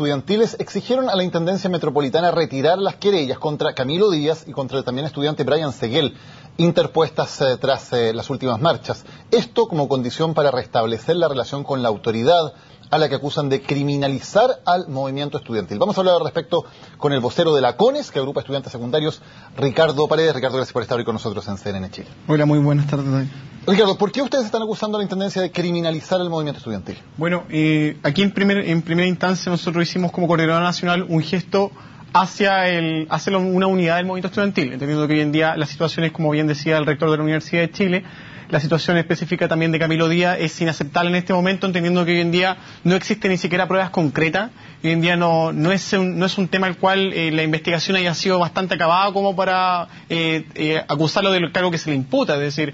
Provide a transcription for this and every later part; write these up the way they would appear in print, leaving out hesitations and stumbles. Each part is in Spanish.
estudiantiles exigieron a la Intendencia Metropolitana retirar las querellas contra Camilo Díaz y contra el también estudiante Brian Seguel, interpuestas tras las últimas marchas. Esto como condición para restablecer la relación con la autoridad, a la que acusan de criminalizar al movimiento estudiantil. Vamos a hablar al respecto con el vocero de la CONES, que agrupa estudiantes secundarios, Ricardo Paredes. Ricardo, gracias por estar hoy con nosotros en CNN Chile. Hola, muy buenas tardes. Ricardo, ¿por qué ustedes están acusando a la Intendencia de criminalizar el movimiento estudiantil? Bueno, aquí en primera instancia nosotros hicimos como Coordinadora Nacional un gesto hacia una unidad del movimiento estudiantil, entendiendo que hoy en día las situaciones, como bien decía el rector de la Universidad de Chile, la situación específica también de Camilo Díaz es inaceptable en este momento, entendiendo que hoy en día no existen ni siquiera pruebas concretas. Hoy en día no es un tema al cual la investigación haya sido bastante acabada como para acusarlo del cargo que se le imputa. Es decir,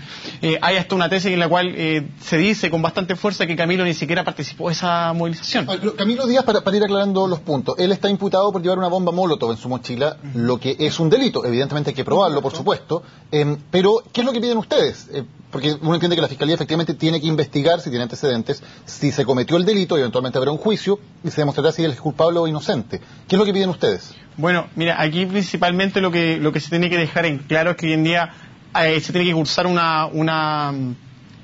hay hasta una tesis en la cual se dice con bastante fuerza que Camilo ni siquiera participó de esa movilización. Camilo Díaz, para ir aclarando los puntos, él está imputado por llevar una bomba Molotov en su mochila, lo que es un delito. Evidentemente hay que probarlo, por supuesto. Pero, ¿qué es lo que piden ustedes? Porque uno entiende que la Fiscalía efectivamente tiene que investigar, si tiene antecedentes, si se cometió el delito, y eventualmente habrá un juicio y se demostrará si él es culpable o inocente. ¿Qué es lo que piden ustedes? Bueno, mira, aquí principalmente lo que se tiene que dejar en claro es que hoy en día se tiene que cursar una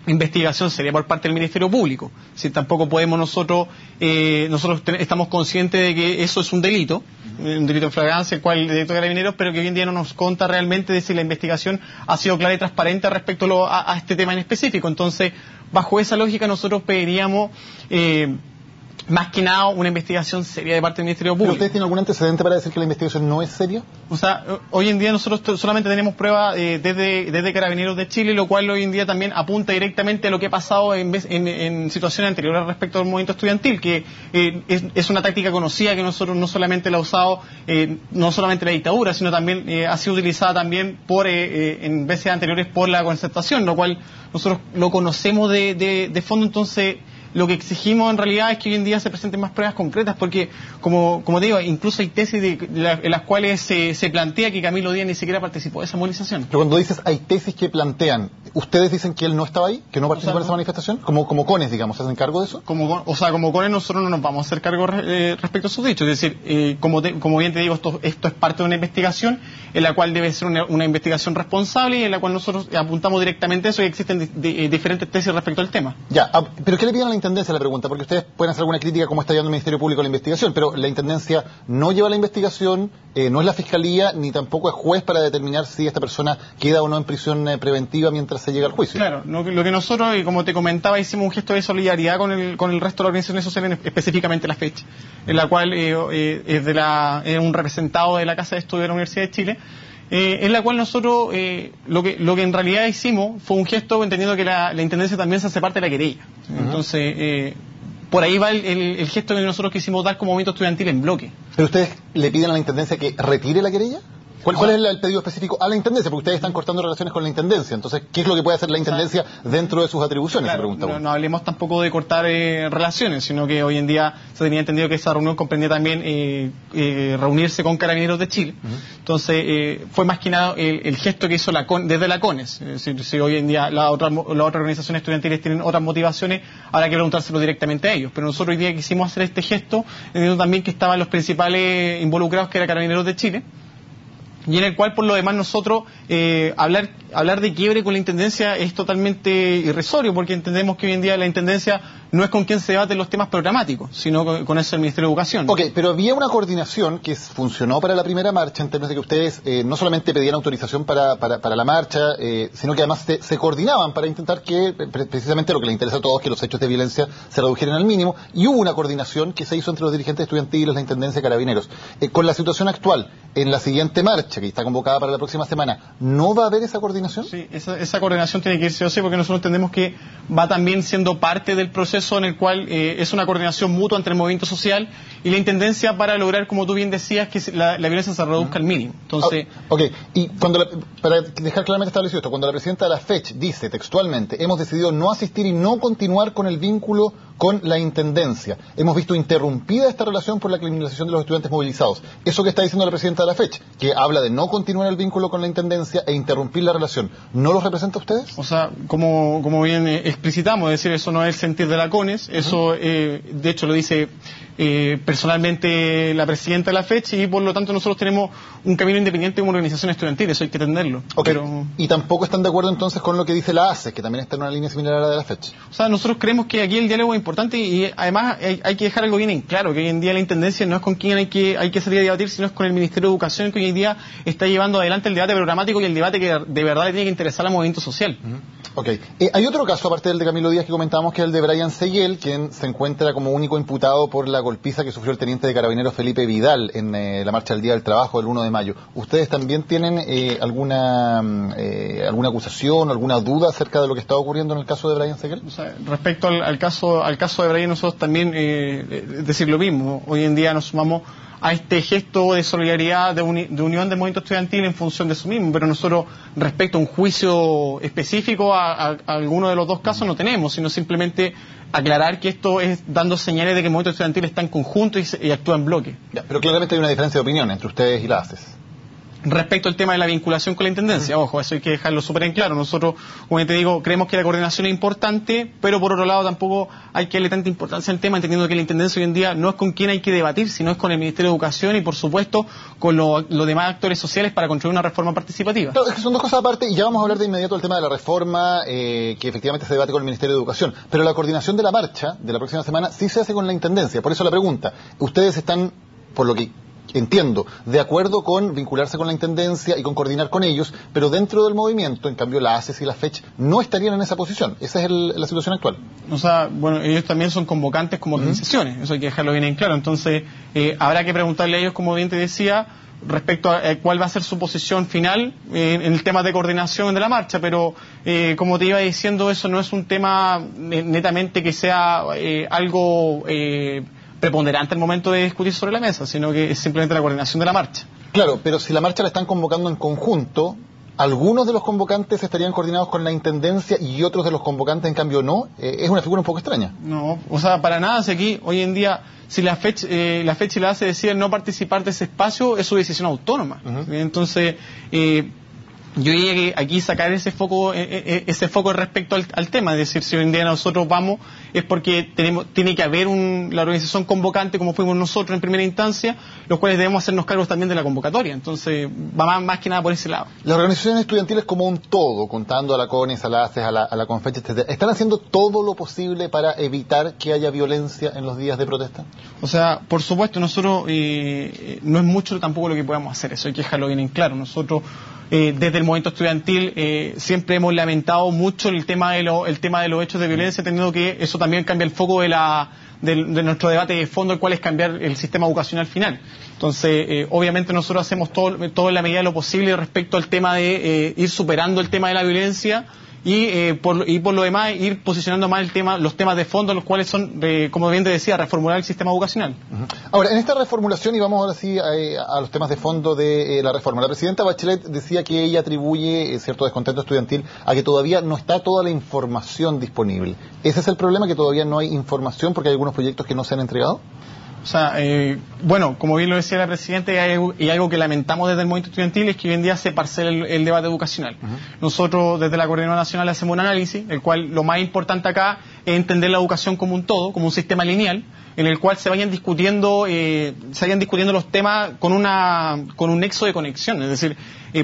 investigación seria por parte del Ministerio Público. Si tampoco podemos nosotros estamos conscientes de que eso es un delito en flagrancia, el cual el delito de Carabineros, pero que hoy en día no nos conta realmente de si la investigación ha sido clara y transparente respecto a este tema en específico. Entonces, bajo esa lógica nosotros pediríamos más que nada una investigación seria de parte del Ministerio Público. ¿Pero ustedes tienen algún antecedente para decir que la investigación no es seria? O sea, hoy en día nosotros solamente tenemos pruebas desde Carabineros de Chile, lo cual hoy en día también apunta directamente a lo que ha pasado en situaciones anteriores respecto al movimiento estudiantil, que es una táctica conocida que nosotros no solamente la ha usado, no solamente la dictadura, sino también ha sido utilizada también en veces anteriores por la concertación, lo cual nosotros lo conocemos de fondo. Entonces, lo que exigimos en realidad es que hoy en día se presenten más pruebas concretas, porque, como te digo, incluso hay tesis en las cuales se plantea que Camilo Díaz ni siquiera participó de esa movilización. Pero cuando dices hay tesis que plantean, ¿ustedes dicen que él no estaba ahí, que no participó de esa manifestación? Como CONES, digamos, ¿se hacen cargo de eso? Como CONES nosotros no nos vamos a hacer cargo respecto a sus dichos. Es decir, como bien te digo, esto es parte de una investigación en la cual debe ser una investigación responsable y en la cual nosotros apuntamos directamente a eso, y existen diferentes tesis respecto al tema. Ya, pero ¿qué le piden a la Intendencia? La pregunta, porque ustedes pueden hacer alguna crítica cómo está llevando el Ministerio Público la investigación, pero la Intendencia no lleva la investigación, no es la Fiscalía, ni tampoco es juez para determinar si esta persona queda o no en prisión preventiva mientras se llega al juicio. Claro, lo que nosotros, como te comentaba, hicimos un gesto de solidaridad con el resto de las organizaciones sociales, específicamente la FECH, en la cual es un representado de la Casa de Estudios de la Universidad de Chile, en la cual nosotros lo que en realidad hicimos fue un gesto entendiendo que la Intendencia también se hace parte de la querella. Entonces, por ahí va el gesto que nosotros quisimos dar como movimiento estudiantil en bloque. ¿Pero ustedes le piden a la Intendencia que retire la querella? ¿Cuál es el pedido específico a la Intendencia? Porque ustedes están cortando relaciones con la Intendencia. Entonces, ¿qué es lo que puede hacer la Intendencia dentro de sus atribuciones? Claro, no hablemos tampoco de cortar relaciones, sino que hoy en día se tenía entendido que esa reunión comprendía también reunirse con Carabineros de Chile. Entonces, fue más que nada el gesto que hizo desde la CONES. Es decir, si hoy en día las otras organizaciones estudiantiles tienen otras motivaciones, habrá que preguntárselo directamente a ellos. Pero nosotros hoy día quisimos hacer este gesto, entendiendo también que estaban los principales involucrados, que era Carabineros de Chile, y en el cual, por lo demás, nosotros hablar de quiebre con la Intendencia es totalmente irrisorio, porque entendemos que hoy en día la Intendencia no es con quien se debaten los temas programáticos, sino con eso el Ministerio de Educación. Ok, pero había una coordinación que funcionó para la primera marcha, en términos de que ustedes no solamente pedían autorización para la marcha, sino que además se coordinaban para intentar que, precisamente lo que les interesa a todos, que los hechos de violencia se redujeran al mínimo, y hubo una coordinación que se hizo entre los dirigentes estudiantiles, la Intendencia y Carabineros. Con la situación actual, en la siguiente marcha, que está convocada para la próxima semana, ¿no va a haber esa coordinación? Sí, esa coordinación tiene que irse, porque nosotros entendemos que va también siendo parte del proceso en el cual es una coordinación mutua entre el movimiento social y la Intendencia para lograr, como tú bien decías, que la violencia se reduzca al mínimo. Entonces, y para dejar claramente establecido esto, cuando la presidenta de la FECH dice textualmente, hemos decidido no asistir y no continuar con el vínculo con la Intendencia. Hemos visto interrumpida esta relación por la criminalización de los estudiantes movilizados. Eso que está diciendo la presidenta de la FECH, que habla de no continuar el vínculo con la Intendencia e interrumpir la relación, ¿no los representa a ustedes? O sea, como bien explicitamos, es decir, eso no es el sentir de la CONES, eso de hecho lo dice personalmente la presidenta de la FECH, y por lo tanto nosotros tenemos un camino independiente como organización estudiantil, eso hay que entenderlo. Okay. ¿Y tampoco están de acuerdo entonces con lo que dice la ACE, que también está en una línea similar a la de la FECH? O sea, nosotros creemos que aquí el diálogo es importante, y además hay que dejar algo bien en claro, que hoy en día la Intendencia no es con quien hay que salir a debatir, sino es con el Ministerio de Educación, que hoy en día está llevando adelante el debate programático y el debate que de verdad le tiene que interesar al movimiento social. Ok. Hay otro caso, aparte del de Camilo Díaz que comentábamos, que es el de Brian Seguel, quien se encuentra como único imputado por la golpiza que sufrió el teniente de carabineros Felipe Vidal en la marcha del Día del Trabajo del 1 de mayo. ¿Ustedes también tienen alguna acusación, alguna duda acerca de lo que está ocurriendo en el caso de Brian Seguel? O sea, respecto al caso de Brian, nosotros también decir lo mismo. Hoy en día nos sumamos a este gesto de solidaridad, de unión del movimiento estudiantil en función de eso mismo, pero nosotros respecto a un juicio específico a alguno de los dos casos no tenemos, sino simplemente aclarar que esto es dando señales de que el movimiento estudiantil está en conjunto y actúa en bloque. Ya, pero claramente hay una diferencia de opinión entre ustedes y la ACES. Respecto al tema de la vinculación con la Intendencia, ojo, eso hay que dejarlo súper en claro. Nosotros, como te digo, creemos que la coordinación es importante, pero por otro lado tampoco hay que darle tanta importancia al tema, entendiendo que la Intendencia hoy en día no es con quien hay que debatir, sino es con el Ministerio de Educación y, por supuesto, con los demás actores sociales para construir una reforma participativa. Claro, es que son dos cosas aparte, y ya vamos a hablar de inmediato del tema de la reforma que efectivamente se debate con el Ministerio de Educación. Pero la coordinación de la marcha de la próxima semana sí se hace con la Intendencia. Por eso la pregunta, ustedes están, por lo que entiendo, de acuerdo con vincularse con la Intendencia y con coordinar con ellos, pero dentro del movimiento, en cambio, la ACES y la FECH no estarían en esa posición. Esa es la situación actual. O sea, bueno, ellos también son convocantes como organizaciones, eso hay que dejarlo bien en claro. Entonces, habrá que preguntarle a ellos, como bien te decía, respecto a cuál va a ser su posición final en el tema de coordinación de la marcha, pero como te iba diciendo, eso no es un tema netamente que sea algo preponderante al momento de discutir sobre la mesa, sino que es simplemente la coordinación de la marcha. Claro, pero si la marcha la están convocando en conjunto, algunos de los convocantes estarían coordinados con la Intendencia y otros de los convocantes en cambio no. Es una figura un poco extraña. No, o sea, para nada, si aquí hoy en día, si la FECH y la ACE deciden no participar de ese espacio, es su decisión autónoma. Entonces, yo diría que aquí sacar ese foco respecto al tema, es decir, si hoy en día nosotros vamos, es porque tiene que haber la organización convocante como fuimos nosotros en primera instancia, los cuales debemos hacernos cargos también de la convocatoria. Entonces, va más que nada por ese lado. Las organizaciones estudiantiles como un todo, contando a la CONES, a la ACES, a la CONFECH, etc., ¿están haciendo todo lo posible para evitar que haya violencia en los días de protesta? O sea, por supuesto, nosotros no es mucho tampoco lo que podamos hacer, eso hay que dejarlo bien en claro. Nosotros desde el movimiento estudiantil siempre hemos lamentado mucho el tema de los hechos de violencia, entendiendo que eso también cambia el foco de nuestro debate de fondo, el cual es cambiar el sistema educacional final. Entonces, obviamente nosotros hacemos todo en la medida de lo posible respecto al tema de ir superando el tema de la violencia y por lo demás ir posicionando más los temas de fondo, los cuales son, como bien te decía, reformular el sistema educacional. Ahora, en esta reformulación, y vamos ahora sí a los temas de fondo de la reforma, la presidenta Bachelet decía que ella atribuye cierto descontento estudiantil a que todavía no está toda la información disponible. ¿Ese es el problema, que todavía no hay información porque hay algunos proyectos que no se han entregado? O sea, bueno, como bien lo decía la presidenta, y algo que lamentamos desde el movimiento estudiantil es que hoy en día se parcela el debate educacional. Nosotros desde la Coordinadora Nacional hacemos un análisis, el cual lo más importante acá es entender la educación como un todo, como un sistema lineal, en el cual se vayan discutiendo los temas con un nexo de conexión. Es decir,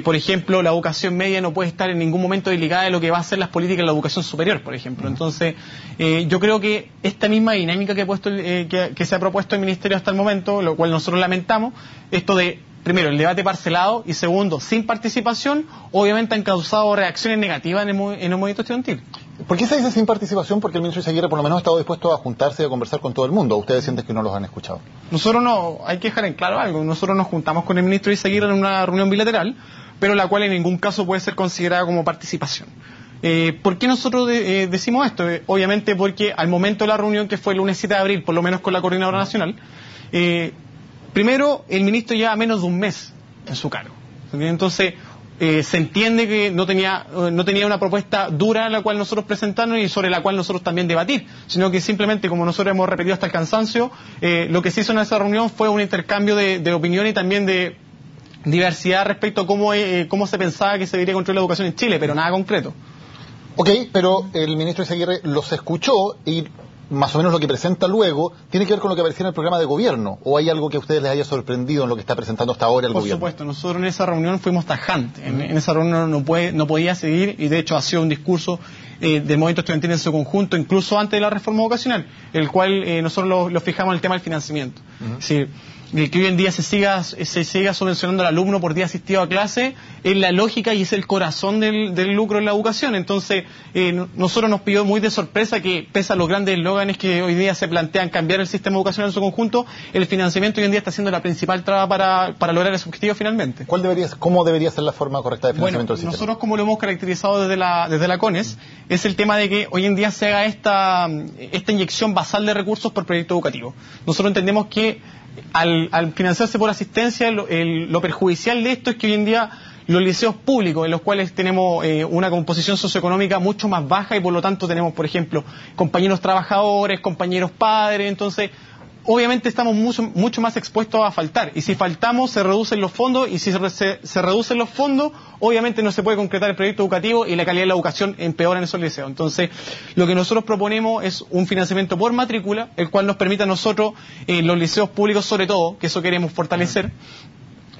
por ejemplo, la educación media no puede estar en ningún momento desligada de lo que va a ser las políticas de la educación superior, por ejemplo. Entonces, yo creo que esta misma dinámica que se ha propuesto el Ministerio hasta el momento, lo cual nosotros lamentamos, esto de, primero, el debate parcelado, y segundo, sin participación, obviamente han causado reacciones negativas en el movimiento estudiantil. ¿Por qué se dice sin participación? Porque el ministro Izaguirre por lo menos ha estado dispuesto a juntarse y a conversar con todo el mundo. ¿Ustedes sienten que no los han escuchado? Nosotros no, hay que dejar en claro algo. Nosotros nos juntamos con el ministro Izaguirre en una reunión bilateral, pero la cual en ningún caso puede ser considerada como participación. ¿Por qué nosotros decimos esto? Obviamente porque al momento de la reunión, que fue el lunes 7 de abril, por lo menos con la Coordinadora Nacional, primero, el ministro lleva menos de un mes en su cargo. Entonces, se entiende que no tenía una propuesta dura la cual nosotros presentarnos y sobre la cual nosotros también debatir, sino que simplemente, como nosotros hemos repetido hasta el cansancio, lo que se hizo en esa reunión fue un intercambio de opinión y también de diversidad respecto a cómo se pensaba que se debería construir la educación en Chile, pero nada concreto. Ok, pero el ministro Izaguirre los escuchó y más o menos lo que presenta luego tiene que ver con lo que aparecía en el programa de gobierno, ¿o hay algo que a ustedes les haya sorprendido en lo que está presentando hasta ahora el gobierno? Por supuesto, nosotros en esa reunión fuimos tajantes, en esa reunión no podía seguir, y de hecho ha sido un discurso del movimiento estudiantil en su conjunto, incluso antes de la reforma vocacional, el cual nosotros lo fijamos en el tema del financiamiento. Es decir, que hoy en día se siga subvencionando al alumno por día asistido a clase es la lógica y es el corazón del lucro en la educación. Entonces, nosotros nos pidió muy de sorpresa que, pese a los grandes eslóganes que hoy día se plantean cambiar el sistema educacional en su conjunto, el financiamiento hoy en día está siendo la principal traba para lograr ese objetivo finalmente. ¿Cómo debería ser la forma correcta de financiamiento del sistema? Nosotros, como lo hemos caracterizado desde la CONES, es el tema de que hoy en día se haga esta inyección basal de recursos por proyecto educativo. Nosotros entendemos que al financiarse por asistencia, lo perjudicial de esto es que hoy en día los liceos públicos, en los cuales tenemos una composición socioeconómica mucho más baja y por lo tanto tenemos, por ejemplo, compañeros trabajadores, compañeros padres, entonces obviamente estamos mucho más expuestos a faltar, y si faltamos se reducen los fondos, y si se reducen los fondos, obviamente no se puede concretar el proyecto educativo y la calidad de la educación empeora en esos liceos. Entonces, lo que nosotros proponemos es un financiamiento por matrícula, el cual nos permita a nosotros, los liceos públicos sobre todo, que eso queremos fortalecer,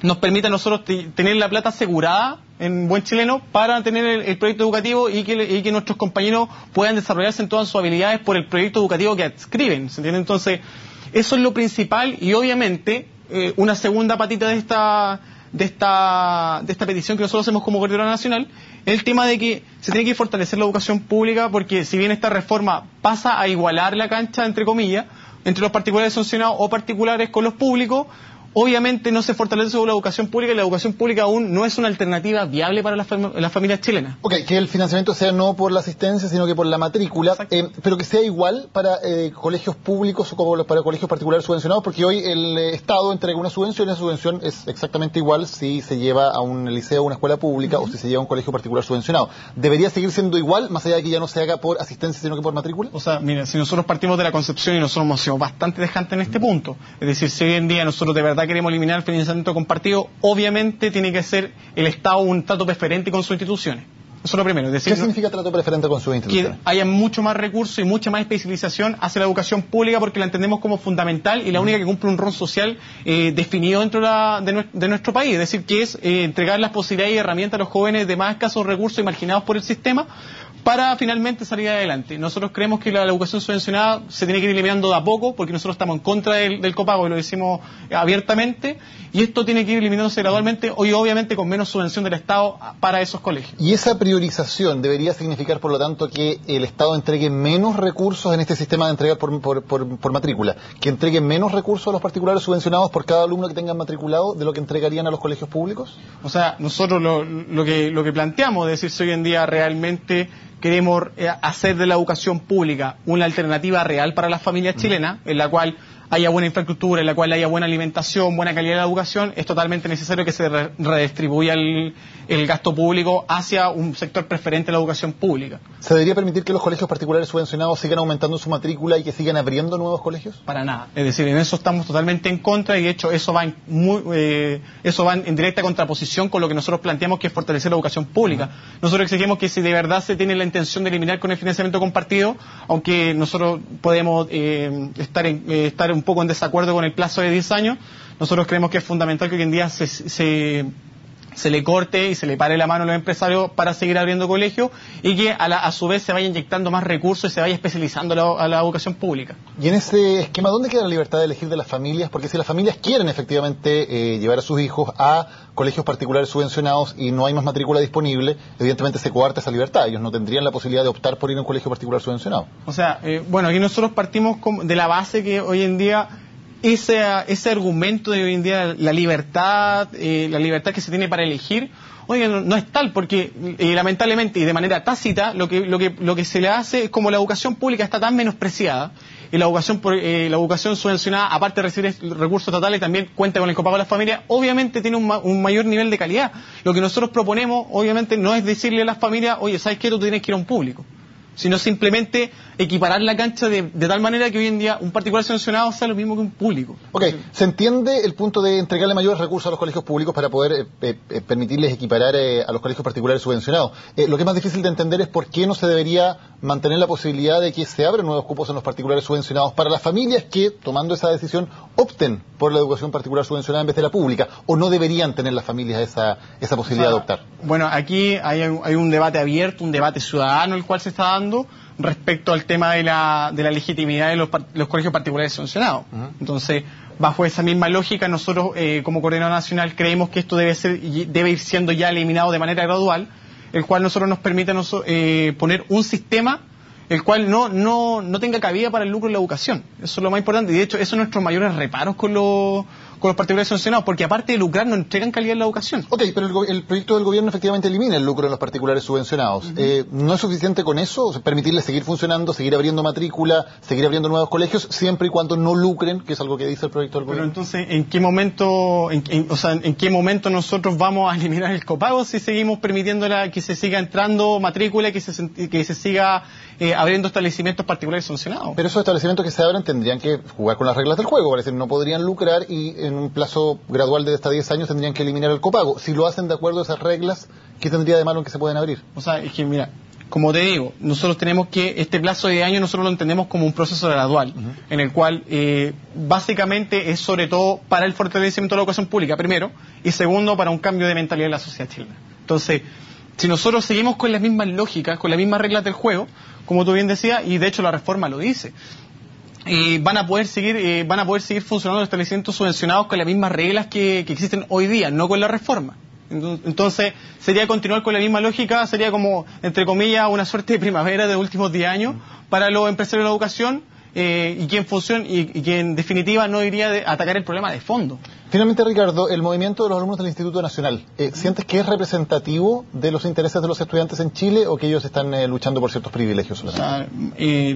nos permite a nosotros tener la plata asegurada en buen chileno para tener el proyecto educativo y que nuestros compañeros puedan desarrollarse en todas sus habilidades por el proyecto educativo que adscriben, ¿se entiende? Entonces, eso es lo principal, y obviamente una segunda patita de esta petición que nosotros hacemos como Coordinadora Nacional es el tema de que se tiene que fortalecer la educación pública, porque si bien esta reforma pasa a igualar la cancha, entre comillas, entre los particulares sancionados o particulares con los públicos, obviamente no se fortalece la educación pública, y la educación pública aún no es una alternativa viable para las familias chilenas. Ok, que el financiamiento sea no por la asistencia, sino que por la matrícula, pero que sea igual para colegios públicos o como para colegios particulares subvencionados, porque hoy el Estado entrega una subvención, y esa subvención es exactamente igual si se lleva a un liceo o una escuela pública o si se lleva a un colegio particular subvencionado. ¿Debería seguir siendo igual, más allá de que ya no se haga por asistencia, sino que por matrícula? O sea, mira, si nosotros partimos de la concepción, y nosotros hemos sido bastante dejantes en este punto, es decir, si hoy en día nosotros de verdad queremos eliminar el financiamiento compartido, obviamente tiene que ser el Estado un trato preferente con sus instituciones. Eso es lo primero. Es decir, ¿qué significa trato preferente con sus instituciones? Que haya mucho más recursos y mucha más especialización hacia la educación pública, porque la entendemos como fundamental y la única que cumple un rol social definido dentro de nuestro país. Es decir, que es entregar las posibilidades y herramientas a los jóvenes de más escasos recursos y marginados por el sistema para finalmente salir adelante. Nosotros creemos que la educación subvencionada se tiene que ir eliminando de a poco, porque nosotros estamos en contra del copago y lo decimos abiertamente, y esto tiene que ir eliminándose gradualmente, hoy obviamente con menos subvención del Estado para esos colegios. ¿Y esa priorización debería significar, por lo tanto, que el Estado entregue menos recursos en este sistema de entrega por matrícula, que entregue menos recursos a los particulares subvencionados por cada alumno que tengan matriculado de lo que entregarían a los colegios públicos? O sea, nosotros lo que planteamos, es decir, si hoy en día realmente queremos hacer de la educación pública una alternativa real para las familias chilenas, en la cual haya buena infraestructura, en la cual haya buena alimentación, buena calidad de la educación, es totalmente necesario que se redistribuya el gasto público hacia un sector preferente de la educación pública. ¿Se debería permitir que los colegios particulares subvencionados sigan aumentando su matrícula y que sigan abriendo nuevos colegios? Para nada. Es decir, en eso estamos totalmente en contra, y de hecho eso va en directa contraposición con lo que nosotros planteamos, que es fortalecer la educación pública. Nosotros exigimos que, si de verdad se tiene la intención de eliminar con el financiamiento compartido, aunque nosotros podemos estar un poco en desacuerdo con el plazo de 10 años, nosotros creemos que es fundamental que hoy en día se le corte y se le pare la mano a los empresarios para seguir abriendo colegios, y que a su vez se vaya inyectando más recursos y se vaya especializando a la educación pública. Y en ese esquema, ¿dónde queda la libertad de elegir de las familias? Porque si las familias quieren efectivamente llevar a sus hijos a colegios particulares subvencionados y no hay más matrícula disponible, evidentemente se coarta esa libertad. Ellos no tendrían la posibilidad de optar por ir a un colegio particular subvencionado. O sea, aquí nosotros partimos de la base que hoy en día ese argumento de hoy en día, la libertad que se tiene para elegir, oye, no es tal, porque lamentablemente y de manera tácita lo que se le hace es, como la educación pública está tan menospreciada, y la educación subvencionada, aparte de recibir recursos estatales, también cuenta con el copago de las familias, obviamente tiene un mayor nivel de calidad. Lo que nosotros proponemos, obviamente, no es decirle a las familias, oye, ¿sabes qué? Tú tienes que ir a un público, sino simplemente equiparar la cancha de tal manera que hoy en día un particular subvencionado sea lo mismo que un público. Ok, se entiende el punto de entregarle mayores recursos a los colegios públicos para poder permitirles equiparar a los colegios particulares subvencionados. Lo que es más difícil de entender es por qué no se debería mantener la posibilidad de que se abran nuevos cupos en los particulares subvencionados para las familias que, tomando esa decisión, opten por la educación particular subvencionada en vez de la pública, o no deberían tener las familias esa posibilidad de optar. Bueno, aquí hay un debate abierto, un debate ciudadano el cual se está dando respecto al tema de la legitimidad de los colegios particulares subvencionados. Entonces, bajo esa misma lógica, nosotros como Coordinador Nacional creemos que esto debe ir siendo ya eliminado de manera gradual, el cual nosotros nos permite poner un sistema el cual no tenga cabida para el lucro en la educación. Eso es lo más importante, y de hecho esos son nuestros mayores reparos con los particulares subvencionados, porque aparte de lucrar no entregan calidad en la educación. Ok, pero el proyecto del gobierno efectivamente elimina el lucro en los particulares subvencionados. ¿No es suficiente con eso? O sea, permitirles seguir funcionando, seguir abriendo matrícula, seguir abriendo nuevos colegios, siempre y cuando no lucren, que es algo que dice el proyecto del gobierno? Pero entonces, ¿en qué momento nosotros vamos a eliminar el copago si seguimos permitiendo que se siga entrando matrícula y que se siga abriendo establecimientos particulares subvencionados? Pero esos establecimientos que se abran tendrían que jugar con las reglas del juego, es decir, no podrían lucrar y en un plazo gradual de hasta 10 años tendrían que eliminar el copago. Si lo hacen de acuerdo a esas reglas, ¿qué tendría de malo en que se puedan abrir? O sea, es que mira, como te digo, nosotros tenemos que, este plazo de años nosotros lo entendemos como un proceso gradual, en el cual básicamente es sobre todo para el fortalecimiento de la educación pública, primero, y segundo, para un cambio de mentalidad de la sociedad chilena. Entonces, si nosotros seguimos con las mismas lógicas, con las mismas reglas del juego, como tú bien decías, y de hecho la reforma lo dice, van a poder seguir funcionando los establecimientos subvencionados con las mismas reglas que existen hoy día, no con la reforma. Entonces, sería continuar con la misma lógica, sería como, entre comillas, una suerte de primavera de los últimos 10 años para los empresarios de la educación, y que en definitiva no iría a atacar el problema de fondo. Finalmente, Ricardo, el movimiento de los alumnos del Instituto Nacional, ¿sientes que es representativo de los intereses de los estudiantes en Chile o que ellos están luchando por ciertos privilegios? O sea,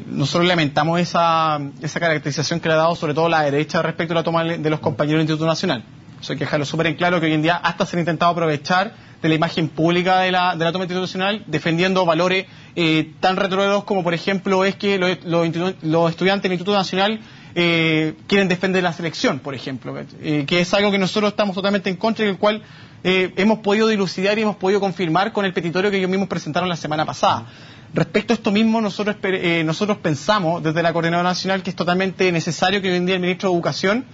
nosotros lamentamos esa caracterización que le ha dado sobre todo la derecha respecto a la toma de los compañeros del Instituto Nacional. Eso hay que dejarlo súper en claro, que hoy en día hasta se han intentado aprovechar de la imagen pública de la toma institucional, defendiendo valores tan retrógrados como, por ejemplo, es que los estudiantes del Instituto Nacional quieren defender la selección, por ejemplo, que es algo que nosotros estamos totalmente en contra y el cual hemos podido dilucidar y hemos podido confirmar con el petitorio que ellos mismos presentaron la semana pasada. Respecto a esto mismo, nosotros pensamos desde la Coordinadora Nacional que es totalmente necesario que hoy en día el Ministro de Educación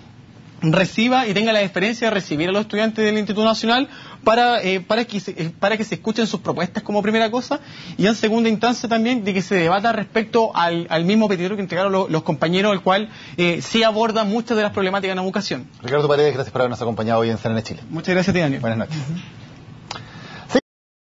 reciba y tenga la deferencia de recibir a los estudiantes del Instituto Nacional para que se escuchen sus propuestas como primera cosa, y en segunda instancia también de que se debata respecto al mismo petitorio que entregaron los compañeros, el cual sí aborda muchas de las problemáticas en la educación. Ricardo Paredes, gracias por habernos acompañado hoy en CNN Chile. Muchas gracias, Daniel. Buenas noches.